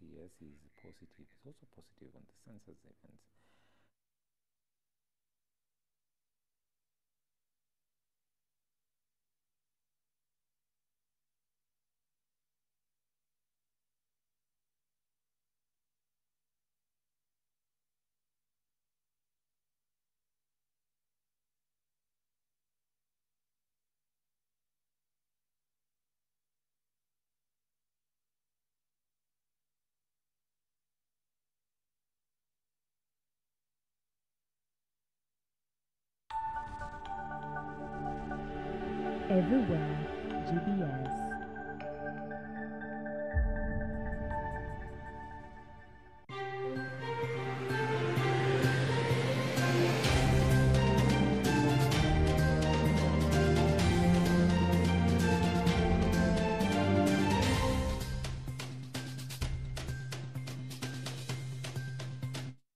CS is positive. It's also positive on the census events. Everywhere, GBS.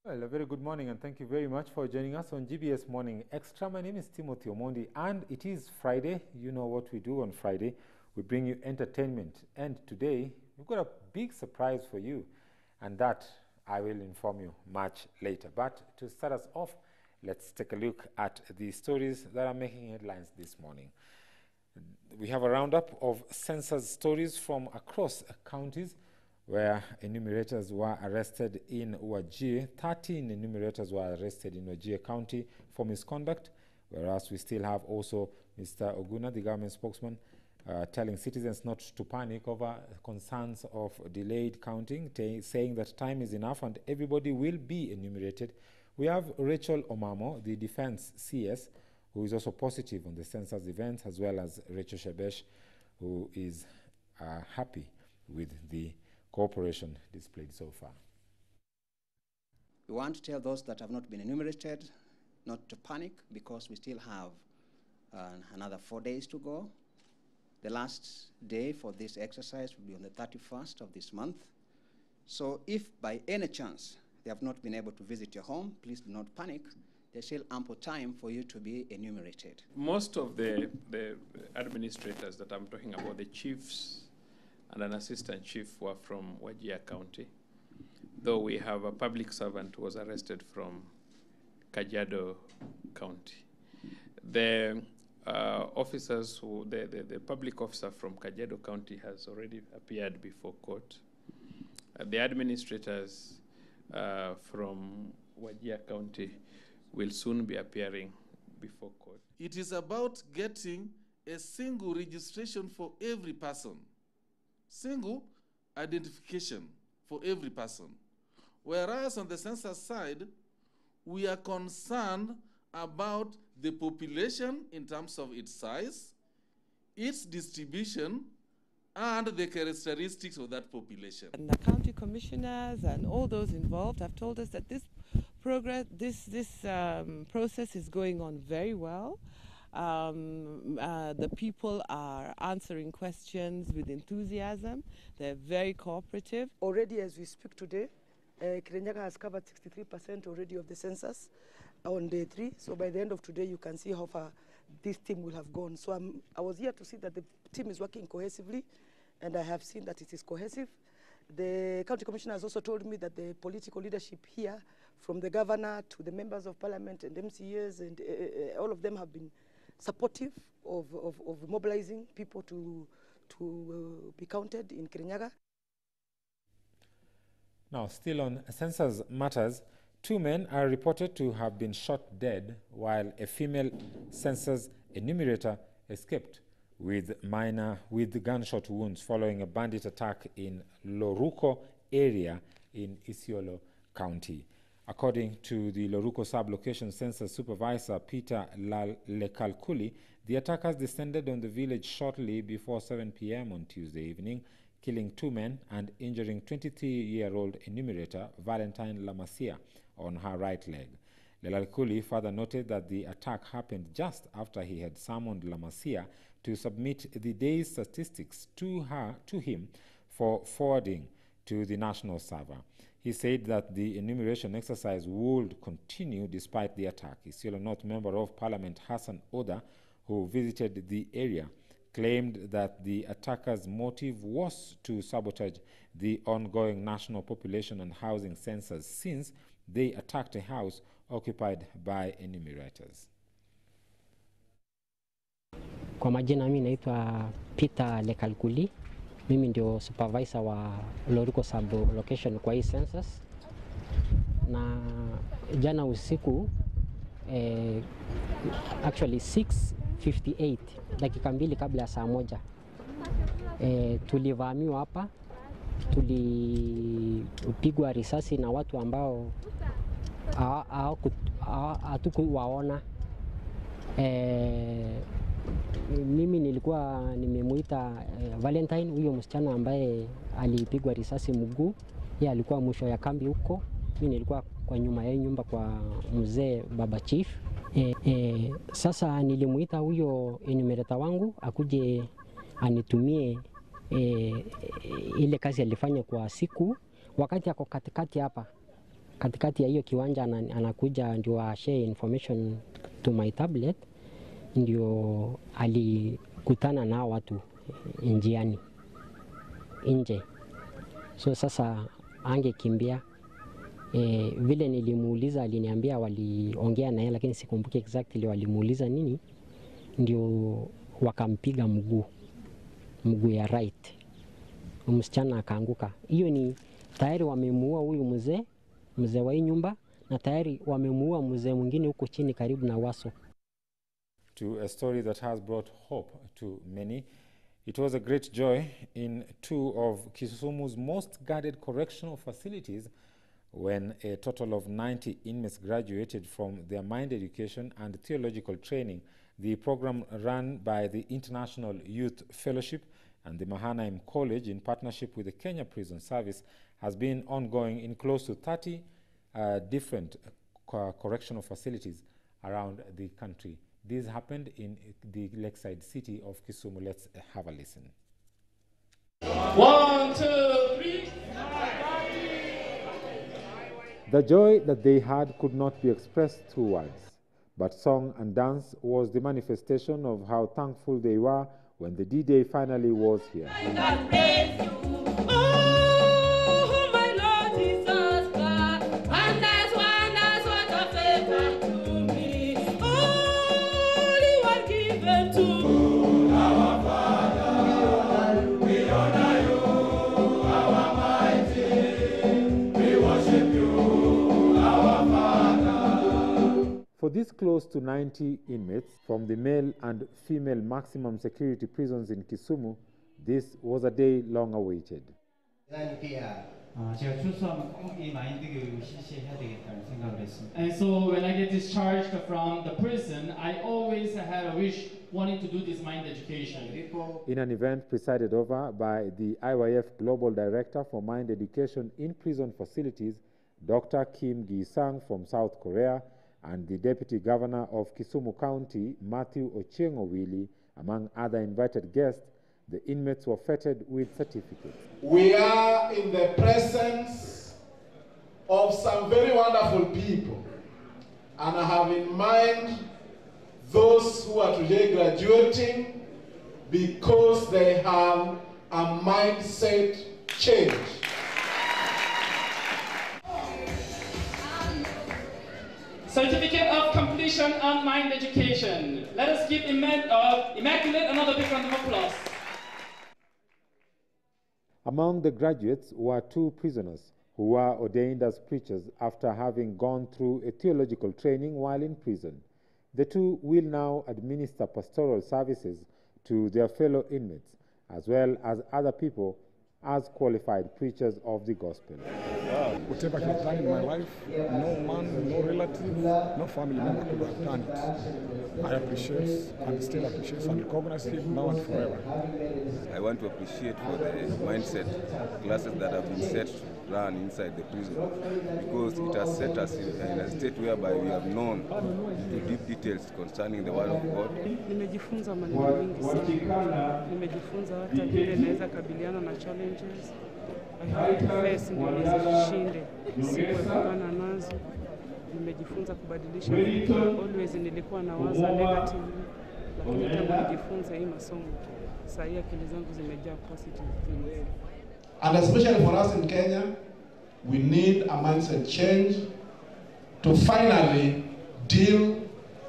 Well, a very good morning and thank you very much for joining us on GBS Morning Extra. My name is Timothy Omondi and it is Friday. You know what we do on Friday. We bring you entertainment, and today we've got a big surprise for you, and that I will inform you much later. But to start us off, let's take a look at the stories that are making headlines this morning. We have a roundup of census stories from across counties where enumerators were arrested in Wajir. 13 enumerators were arrested in Wajir County for misconduct, whereas we still have also Mr. Oguna, the government spokesman, telling citizens not to panic over concerns of delayed counting, saying that time is enough and everybody will be enumerated. We have Rachel Omamo, the defense CS, who is also positive on the census events, as well as Rachel Shebesh, who is happy with the cooperation displayed so far. We want to tell those that have not been enumerated not to panic, because we still have another 4 days to go. The last day for this exercise will be on the 31st of this month. So if by any chance they have not been able to visit your home, please do not panic. There's still ample time for you to be enumerated. Most of the administrators that I'm talking about, the chiefs and an assistant chief, were from Wajir County, though we have a public servant who was arrested from Kajiado County. The officers the public officer from Kajiado County has already appeared before court. The administrators from Wajir County will soon be appearing before court. It is about getting a single registration for every person, single identification for every person. Whereas on the census side, we are concerned about the population in terms of its size, its distribution, and the characteristics of that population. And the county commissioners and all those involved have told us that this process is going on very well. The people are answering questions with enthusiasm. They're very cooperative. Already, as we speak today, Kirinyaga has covered 63% already of the census on day 3. So by the end of today, you can see how far this team will have gone. So I was here to see that the team is working cohesively, and I have seen that it is cohesive. The county commissioner has also told me that the political leadership here, from the governor to the members of parliament and MCAs, and all of them have been supportive of mobilizing people to be counted in Kirinyaga. Now, still on census matters, 2 men are reported to have been shot dead, while a female census enumerator escaped with gunshot wounds following a bandit attack in Loruco area in Isiolo County. According to the Loruco sub-location census supervisor Peter Lekalkuli, the attackers descended on the village shortly before 7 p.m. on Tuesday evening, killing 2 men and injuring 23-year-old enumerator Valentine Lamasia on her right leg. Lekalkuli further noted that the attack happened just after he had summoned Lamasia to submit the day's statistics to him for forwarding to the national server. He said that the enumeration exercise would continue despite the attack. Isiolo North Member of Parliament Hassan Oda, who visited the area, claimed that the attackers' motive was to sabotage the ongoing national population and housing census since they attacked a house occupied by enumerators. Kwa majina mimi naitwa Peter Lekalkuli. Mimi ndio supervisor wa Loriko sub-location kwa hii census. Na jana usiku actually 6:58 dakika mbili kabla ya saa moja tulivamiwa hapa, tulipigwa risasi na watu ambao hatukuwaona. Mimi nilikuwa nimemuita Valentine, huyo msichana ambaye alipigwa risasi mguu. Yeye alikuwa mwisho ya kambi huko. Mimi nilikuwa kwa nyuma ya nyumba kwa mzee baba chief. Sasa nilimuita huyo enumerator wangu akuje anitumie ile kazi alifanya kwa siku. Wakati ako katikati hapa, katikati ya hiyo kiwanja anakuja ndio share information to my tablet, ndio alikutana na watu njiani nje. So sasa angekimbia. Vile nilimuuliza aliniambia waliongea naye, lakini sikumbuki exactly walimuuliza nini, ndio wakampiga mguu ya right. Msichana akaanguka. Hiyo ni tayari wamemuua huyu mzee wa hii nyumba, na tayari wamemuua mzee mwingine huko chini karibu na Waso. To a story that has brought hope to many. It was a great joy in two of Kisumu's most guarded correctional facilities when a total of 90 inmates graduated from their mind education and theological training. The program run by the International Youth Fellowship and the Mahanaim College in partnership with the Kenya Prison Service has been ongoing in close to 30 different correctional facilities around the country. This happened in the lakeside city of Kisumu. Let's have a listen. 1, 2, 3. The joy that they had could not be expressed through words, but song and dance was the manifestation of how thankful they were when the D-Day finally was here. For these close to 90 inmates from the male and female maximum security prisons in Kisumu, this was a day long awaited. And so when I get discharged from the prison, I always had a wish wanting to do this mind education. In an event presided over by the IYF Global Director for Mind Education in Prison Facilities, Dr. Kim Gi-sang from South Korea, and the Deputy Governor of Kisumu County, Matthew Ochieng Owili, among other invited guests, the inmates were feted with certificates. We are in the presence of some very wonderful people, and I have in mind those who are today graduating because they have a mindset change. Certificate of completion on mind education. Let us give Immaculate another big round of applause. Among the graduates were two prisoners who were ordained as preachers after having gone through a theological training while in prison. The two will now administer pastoral services to their fellow inmates, as well as other people as qualified preachers of the gospel. Whatever I have done in my life, no man, no relative, no family member could have done it. I appreciate and still appreciate and recognize him now and forever. I want to appreciate for the mindset classes that have been set to run inside the prison, because it has set us in a state whereby we have known the deep details concerning the Word of God. Nimejifunza maneno mengi sana. Nimejifunza hata vile naweza kabiliana na challenges. I have to face ndio nizishinde. Sikuepukana nazo. Nimejifunza kubadilisha vitu. Always nilikuwa nawaza negative. lakini tangu nijifunze hii masomo saa hii akili zangu zimejaa positive things. And especially for us in Kenya, we need a mindset change to finally deal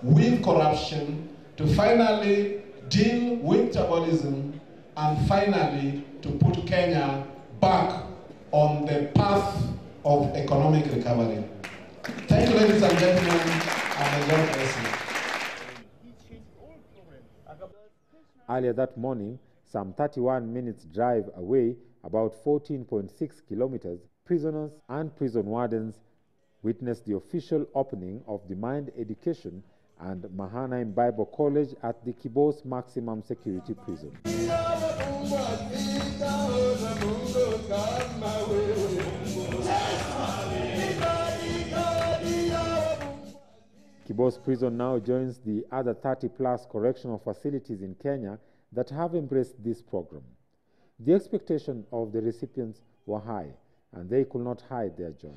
with corruption, to finally deal with tribalism, and finally to put Kenya back on the path of economic recovery. Thank you, ladies and gentlemen, and God bless you. Earlier that morning, some 31 minutes drive away, about 14.6 kilometers, prisoners and prison wardens witnessed the official opening of the Mind Education and Mahanaim Bible College at the Kibos Maximum Security Prison. Kibos Prison now joins the other 30-plus correctional facilities in Kenya that have embraced this program. The expectation of the recipients were high, and they could not hide their joy.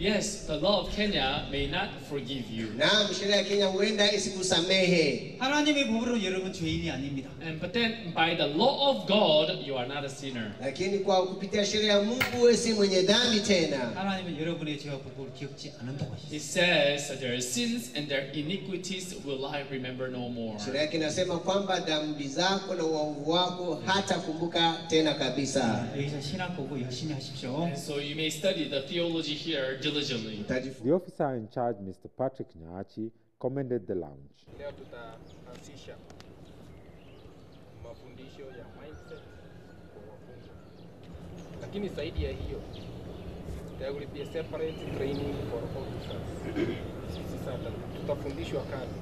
Yes, the law of Kenya may not forgive you. 나am sheria ya Kenya huenda isikusamehe. 하나님의 법으로 여러분 죄인이 아닙니다. But then by the law of God, you are not a sinner. Lakini kwa kupitia sheria ya Mungu wewe si mwenye dhambi tena. 하나님은 여러분의 죄와 불법을 기억지 않는다고 하셨어요. It says that their sins and their iniquities will I remember no more. Sheria yake inasema kwamba dhambi zako na uovu wako hatakumbuka tena kabisa. 여기서 신학 공부 열심히 하십시오. And so you may study the theology here diligently. The officer in charge, Mr. Patrick Nyaachi, commended the lounge. Leo tutaanzisha mafundisho ya mindset kwa wafunzi. Lakini zaidi ya hiyo, there will be a separate training for officers. Sisi sasa tutafundishwa kazi.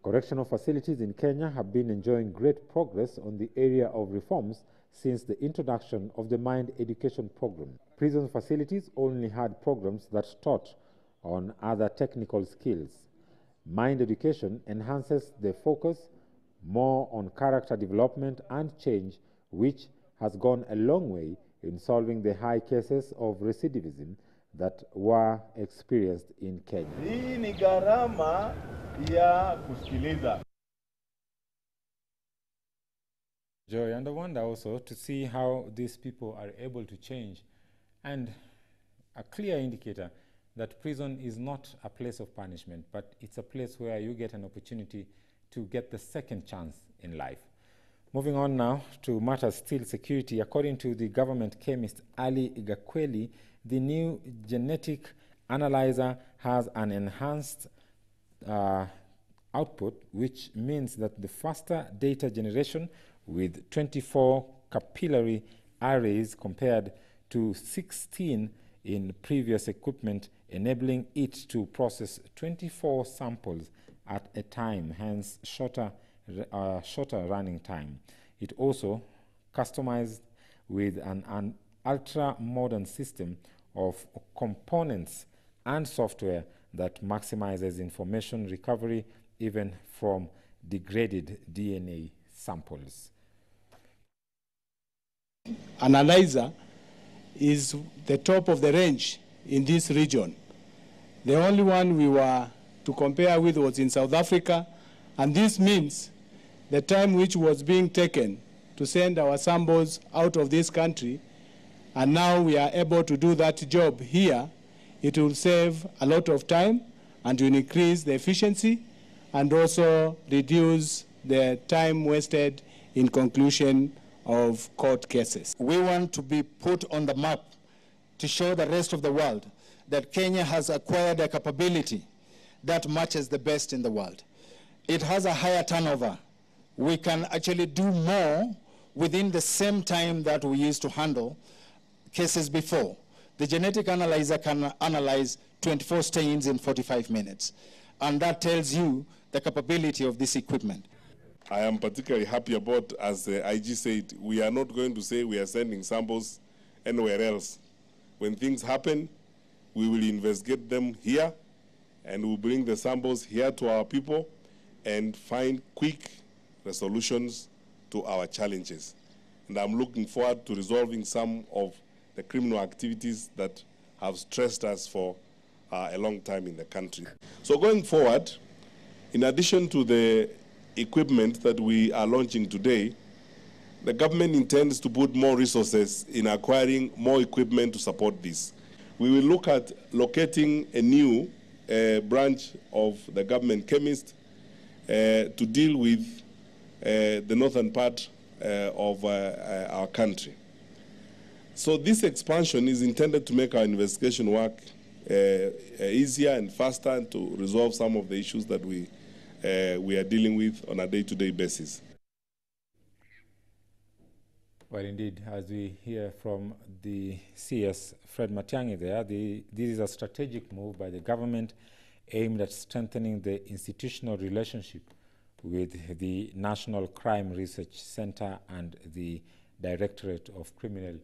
Correctional facilities in Kenya have been enjoying great progress on the area of reforms since the introduction of the Mind Education program. Prison facilities only had programs that taught on other technical skills. Mind Education enhances the focus more on character development and change, which has gone a long way in solving the high cases of recidivism that were experienced in Kenya. Hii ni gharama ya kusikiliza. Joy, and I wonder also to see how these people are able to change, and a clear indicator that prison is not a place of punishment, but it's a place where you get an opportunity to get the second chance in life. Moving on now to matters still security. According to the government chemist Ali Igakweli, the new genetic analyzer has an enhanced output, which means that the faster data generation with 24 capillary arrays compared to 16 in previous equipment, enabling it to process 24 samples at a time, hence shorter running time. It also customized with an ultra-modern system of components and software that maximizes information recovery even from degraded DNA samples. Analyzer is the top of the range in this region. The only one we were to compare with was in South Africa, and this means the time which was being taken to send our samples out of this country, and now we are able to do that job here. It will save a lot of time and will increase the efficiency and also reduce the time wasted in conclusion of court cases. We want to be put on the map to show the rest of the world that Kenya has acquired a capability that matches the best in the world. it has a higher turnover. We can actually do more within the same time that we used to handle cases before. The genetic analyzer can analyze 24 stains in 45 minutes. And that tells you the capability of this equipment. I am particularly happy about, as the IG said, we are not going to say we are sending samples anywhere else. When things happen, we will investigate them here, and we'll bring the samples here to our people and find quick resolutions to our challenges. And I'm looking forward to resolving some of the criminal activities that have stressed us for a long time in the country. So going forward, in addition to the equipment that we are launching today, the government intends to put more resources in acquiring more equipment to support this. We will look at locating a new branch of the government chemist to deal with the northern part of our country. So this expansion is intended to make our investigation work easier and faster, and to resolve some of the issues that we are dealing with on a day-to-day basis. Well, indeed, as we hear from the CS Fred Matiang'i there, this is a strategic move by the government aimed at strengthening the institutional relationship with the National Crime Research Center and the Directorate of Criminal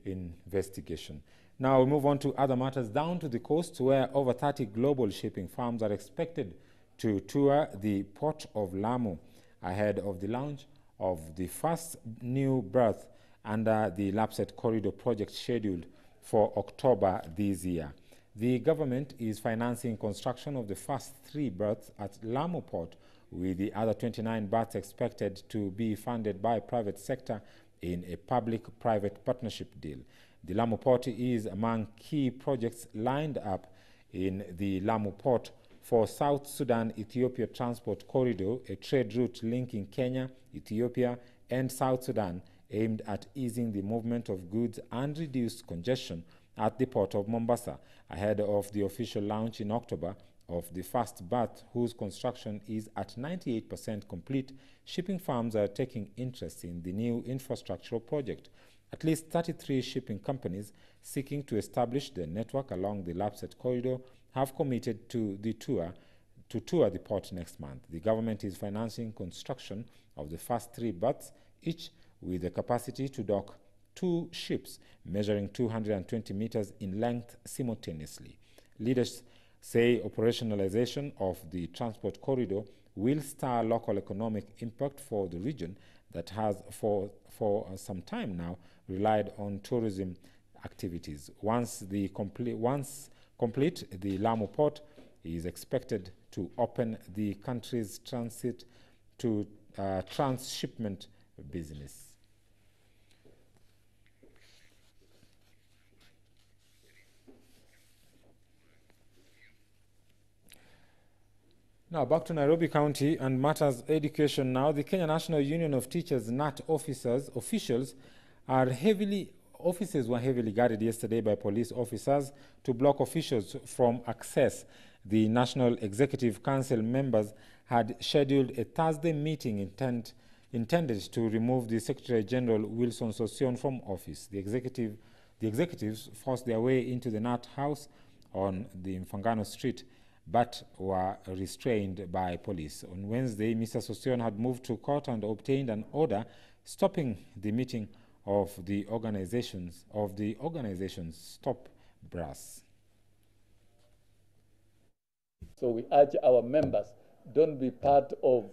Investigation. Now we'll move on to other matters, down to the coast, where over 30 global shipping firms are expected to tour the port of Lamu ahead of the launch of the first new berth under the Lapset Corridor project scheduled for October this year. The government is financing construction of the first 3 berths at Lamu Port, with the other 29 berths expected to be funded by private sector in a public-private partnership deal. The Lamu Port is among key projects lined up in the Lamu Port for South Sudan-Ethiopia Transport Corridor, a trade route linking Kenya, Ethiopia, and South Sudan, aimed at easing the movement of goods and reduce congestion at the port of Mombasa, ahead of the official launch in October of the first berth, whose construction is at 98% complete. Shipping firms are taking interest in the new infrastructural project. At least 33 shipping companies seeking to establish their network along the Lapset Corridor have committed to tour the port next month. The government is financing construction of the first 3 berths, each with the capacity to dock 2 ships measuring 220 meters in length simultaneously. Leaders say operationalization of the transport corridor will stir local economic impact for the region that has for some time now relied on tourism activities. Once complete, the Lamu port is expected to open the country's transit to transshipment business. Now back to Nairobi County and matters education now. The Kenya National Union of Teachers NAT officers were heavily guarded yesterday by police officers to block officials from access. The National Executive Council members had scheduled a Thursday meeting intended to remove the Secretary General Wilson Sossion from office. The executives forced their way into the NAT house on the Mfangano Street, but were restrained by police. On Wednesday, Mr. Sossion had moved to court and obtained an order stopping the meeting of the organization's Stop Brass. So we urge our members, don't be part of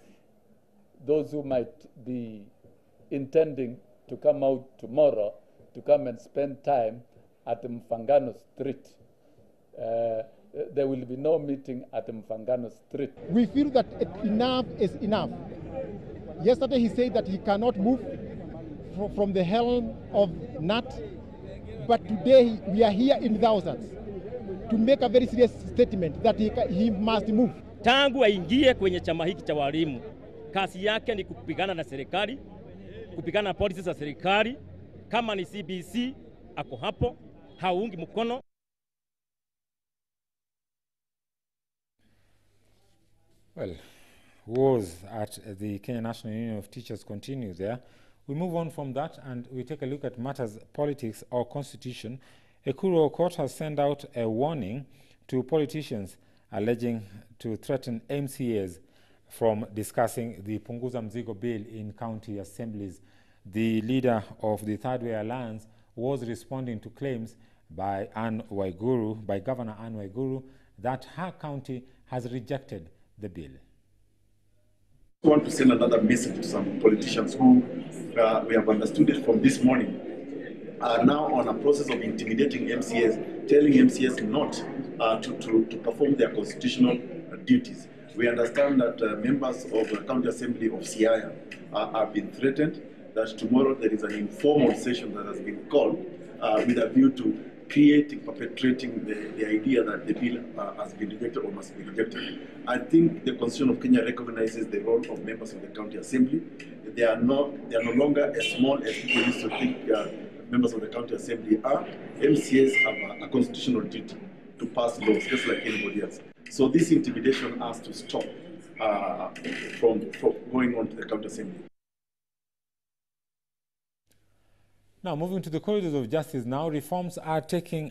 those who might be intending to come out tomorrow to come and spend time at Mfangano Street. There will be no meeting at Mfangano Street. We feel that enough is enough. Yesterday he said that he cannot move from the helm of NAT, but today we are here in thousands to make a very serious statement that he must move. Tangu aingie kwenye chama hiki cha walimu, kazi yake ni kupigana na serikali, kupigana na policies za serikali. Kama ni CBC ako hapo, haungi mkono. Well, wars at the Kenya National Union of Teachers continue there. We move on from that and we take a look at matters politics or constitution. Ekuru Court has sent out a warning to politicians alleging to threaten MCAs from discussing the Punguza Mzigo bill in county assemblies. The leader of the Third Way Alliance was responding to claims by Governor Anne Waiguru, that her county has rejected the bill. I want to send another message to some politicians who, we have understood it from this morning, are now on a process of intimidating MCAs, telling MCAs not to perform their constitutional duties. We understand that members of the County Assembly of Siaya have been threatened, that tomorrow there is an informal session that has been called with a view to perpetrating the idea that the bill has been rejected or must be rejected. I think the Constitution of Kenya recognizes the role of members of the County Assembly. They are no longer as small as people used to think members of the County Assembly are. MCAs have a constitutional duty to pass laws, just like anybody else. So this intimidation has to stop from going on to the County Assembly. Now, moving to the corridors of justice now, reforms are taking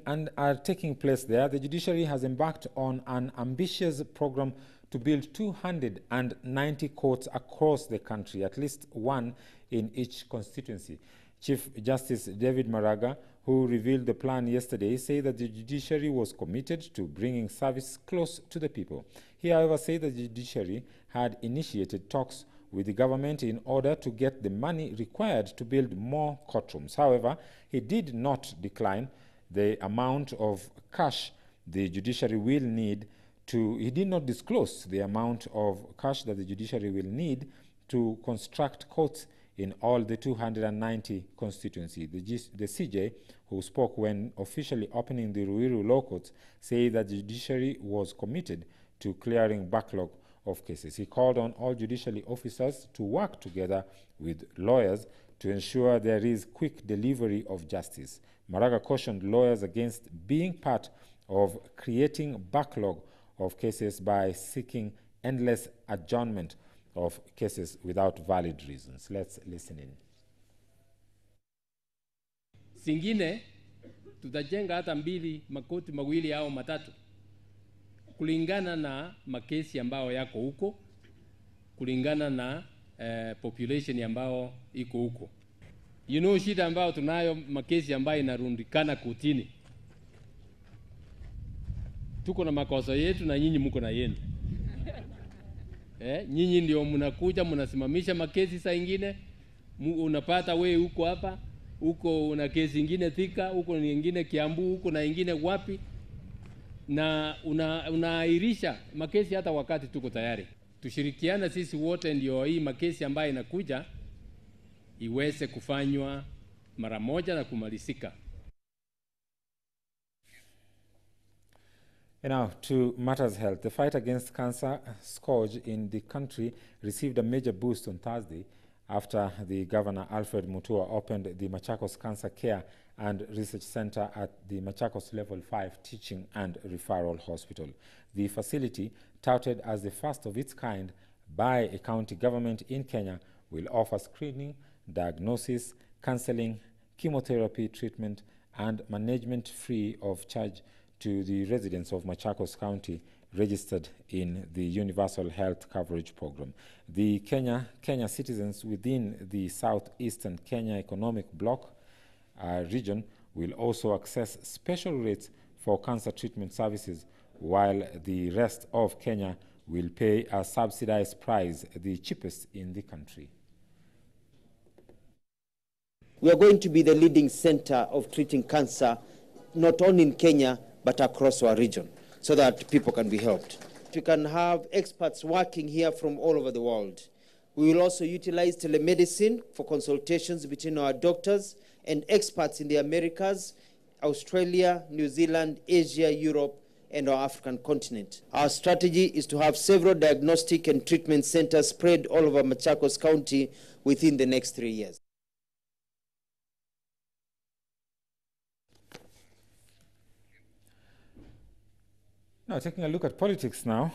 place there. The judiciary has embarked on an ambitious program to build 290 courts across the country, at least one in each constituency. Chief Justice David Maraga, who revealed the plan yesterday, said that the judiciary was committed to bringing service close to the people. He, however, said that the judiciary had initiated talks with the government in order to get the money required to build more courtrooms. However, he did not decline the amount of cash the judiciary will need to, he did not disclose the amount of cash that the judiciary will need to construct courts in all the 290 constituencies. The CJ, who spoke when officially opening the Ruiru Law Courts, said that the judiciary was committed to clearing backlog of cases. He called on all judiciary officers to work together with lawyers to ensure there is quick delivery of justice. Maraga cautioned lawyers against being part of creating backlog of cases by seeking endless adjournment of cases without valid reasons. Let's listen in. Singine tutajenga hata makoti mawili au matatu kulingana na makesi ambao yako huko, kulingana na population ambao iko huko. You know, shida ambao tunayo makesi ambayo inarundikana kotini. Tuko na makosa yetu na nyinyi mko na yenu. Nyinyi ndio mnakuja mnasimamisha makesi saa ingine, unapata wewe huko hapa, huko una kesi nyingine Thika, huko nyingine Kiambu, huko na nyingine wapi, na unaahirisha makesi hata wakati tuko tayari. Tushirikiana sisi wote ndio hii makesi ambayo inakuja iweze kufanywa mara moja na kumalizika. And now to matters health. The fight against cancer scourge in the country received a major boost on Thursday after the Governor Alfred Mutua opened the Machakos Cancer Care and Research Center at the Machakos Level 5 Teaching and Referral Hospital. The facility, touted as the first of its kind by a county government in Kenya, will offer screening, diagnosis, counseling, chemotherapy treatment, and management free of charge to the residents of Machakos County registered in the Universal Health Coverage Program. The Kenya citizens within the Southeastern Kenya Economic Bloc region will also access special rates for cancer treatment services, while the rest of Kenya will pay a subsidized price, the cheapest in the country. We are going to be the leading center of treating cancer, not only in Kenya, but across our region, so that people can be helped. We can have experts working here from all over the world. We will also utilize telemedicine for consultations between our doctors and experts in the Americas, Australia, New Zealand, Asia, Europe, and our African continent. Our strategy is to have several diagnostic and treatment centers spread all over Machakos County within the next 3 years. Now, taking a look at politics now,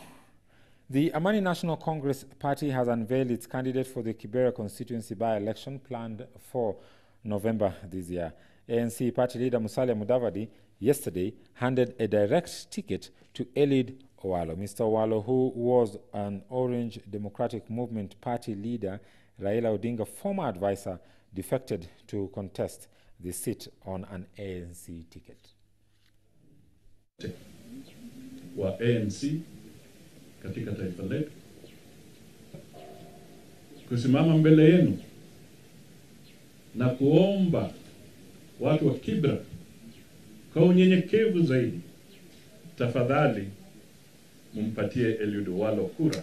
The Amani National Congress Party has unveiled its candidate for the Kibera constituency by-election planned for November this year. ANC party leader Musalia Mudavadi yesterday handed a direct ticket to Eliud Owalo. Mr. Owalo, who was an Orange Democratic Movement party leader, Raila Odinga's former advisor, defected to contest the seat on an ANC ticket. Wa ANC katika taifa letu kusimama mbele yenu na kuomba watu wa Kibra kwa unyenyekevu zaidi, tafadhali mumpatie Eliud Owalo kura,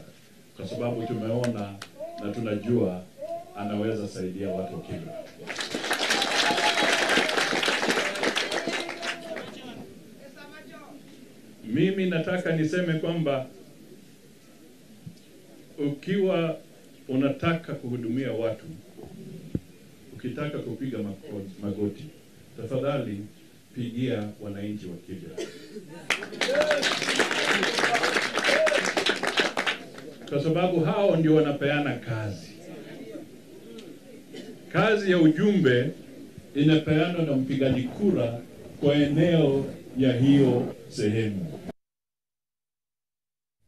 kwa sababu tumeona na tunajua anaweza saidia watu wa Kibra. Mimi nataka niseme kwamba ukiwa unataka kuhudumia watu, ukitaka kupiga magoti, tafadhali pigia wananchi wa Kibra. Kwa sababu hao ndio wanapeana kazi. Kazi ya ujumbe inapeanwa na mpigaji kura kwa eneo ya hiyo sehemu.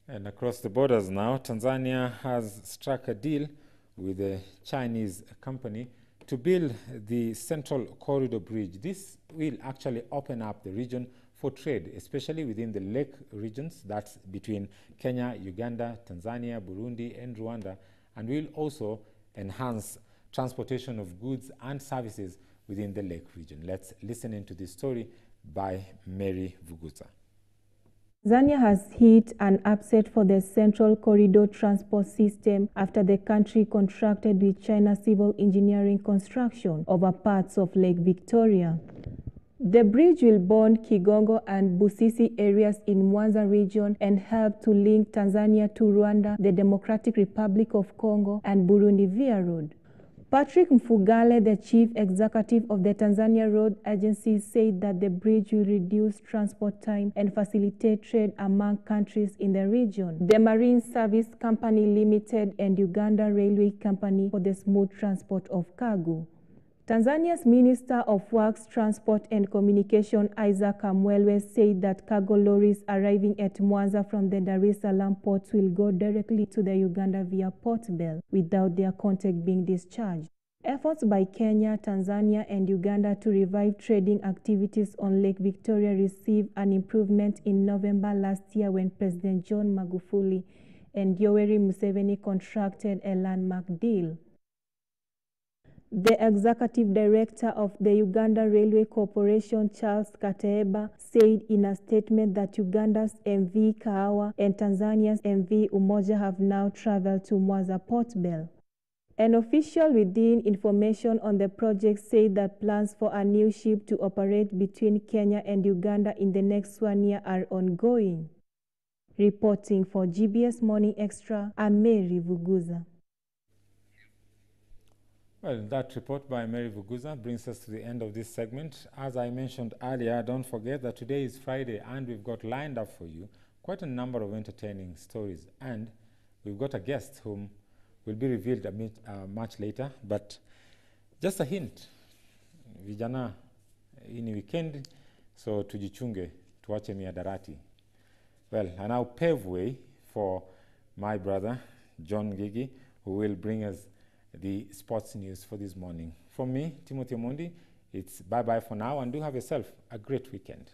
And across the borders now, Tanzania has struck a deal with a Chinese company to build the Central Corridor Bridge. This will actually open up the region for trade, especially within the lake regions, that's between Kenya, Uganda, Tanzania, Burundi, and Rwanda, and will also enhance transportation of goods and services within the lake region. Let's listen into this story by Mary Vuguza. Tanzania has hit an upset for the Central Corridor transport system after the country contracted with China civil engineering construction over parts of Lake Victoria. The bridge will bond Kigongo and Busisi areas in Mwanza region and help to link Tanzania to Rwanda, the Democratic Republic of Congo, and Burundi via road. Patrick Mfugale, the chief executive of the Tanzania Road Agency, said that the bridge will reduce transport time and facilitate trade among countries in the region. The Marine Service Company Limited and Uganda Railway Company for the smooth transport of cargo. Tanzania's Minister of Works, Transport and Communication, Isaac Kamwelwe, said that cargo lorries arriving at Mwanza from the Dar es Salaam ports will go directly to the Uganda via Port Bell without their contact being discharged. Efforts by Kenya, Tanzania, and Uganda to revive trading activities on Lake Victoria received an improvement in November last year when President John Magufuli and Yoweri Museveni contracted a landmark deal. The executive director of the Uganda Railway Corporation, Charles Kateeba, said in a statement that Uganda's MV Kahawa and Tanzania's MV Umoja have now traveled to Mwanza Port Bell. An official within information on the project said that plans for a new ship to operate between Kenya and Uganda in the next 1 year are ongoing. Reporting for GBS Morning Extra, I'm Mary Vuguza. Well, that report by Mary Vuguza brings us to the end of this segment. As I mentioned earlier, don't forget that today is Friday and we've got lined up for you quite a number of entertaining stories. And we've got a guest whom will be revealed much later. But just a hint, vijana, hii ni weekend, so tujichunge, tuache miadarati. Well, I now pave way for my brother, John Gigi, who will bring us the sports news for this morning. From me, Timothy Omondi, it's bye-bye for now, and do have yourself a great weekend.